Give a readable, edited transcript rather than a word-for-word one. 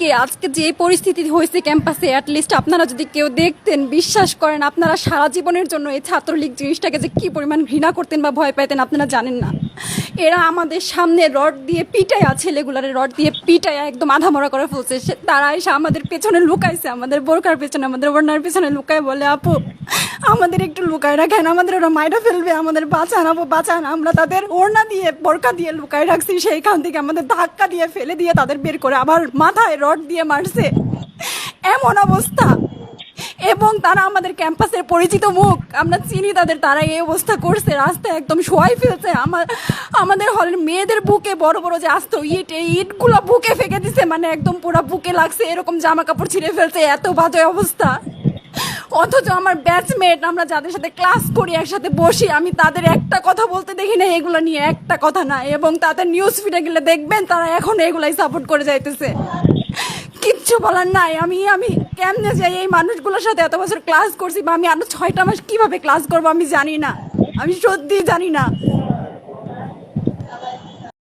আজকে আজকে যে পরিস্থিতি হয়েছে ক্যাম্পাসে, অ্যাটলিস্ট আপনারা যদি কেউ দেখতেন, বিশ্বাস করেন আপনারা সারা জীবনের জন্য এই ছাত্রলীগ জিনিসটাকে যে কি পরিমাণ ঘৃণা করতেন বা ভয় পাইতেন আপনারা জানেন না। এরা আমাদের সামনে রড দিয়ে পিটায়া, ছেলেগুলারে রড দিয়ে পিটায়া একদম আধা মরা করে ফেলছে। তারা এসে আমাদের পেছনে লুকাইছে, আমাদের বোরকার পেছনে, আমাদের ওড়নার পেছনে লুকায় বলে, আপু আমাদের একটু লুকায় রাখেন, আমাদের ওরা মাইরা ফেলবে, আমাদের বাঁচান আপু বাঁচান। আমরা তাদের ওড়না দিয়ে বোরকা দিয়ে লুকায় রাখছি, সেইখান থেকে আমাদের ধাক্কা দিয়ে ফেলে দিয়ে তাদের বের করে আবার মাথায় রড দিয়ে মারছে, এমন অবস্থা। এবং তারা আমাদের ক্যাম্পাসের পরিচিত মুখ, আমরা চিনি তাদের, তারা এই অবস্থা করছে, রাস্তায় একদম শোয়াই ফেলছে। আমাদের হলের মেয়েদের বুকে বড় বড় যে আসতো ইট, এই ইটগুলো বুকে ফেঁকে দিছে, মানে একদম পুরো বুকে লাগছে, এরকম জামা কাপড় ছিঁড়ে ফেলছে, এত বাজে অবস্থা। অথচ আমার ব্যাচমেট, আমরা যাদের সাথে ক্লাস করি, একসাথে বসি, আমি তাদের একটা কথা বলতে দেখি না এগুলো নিয়ে, একটা কথা না। এবং তাদের নিউজ ফিডে গেলে দেখবেন তারা এখন এগুলাই সাপোর্ট করে যাইতেছে, কিচ্ছু বলার নাই। আমি আমি কেমনে যাই এই মানুষগুলোর সাথে, এত বছর ক্লাস করছি, বা আমি আরো 6টা মাস কিভাবে ক্লাস করবো আমি জানি না, আমি সত্যি জানি না।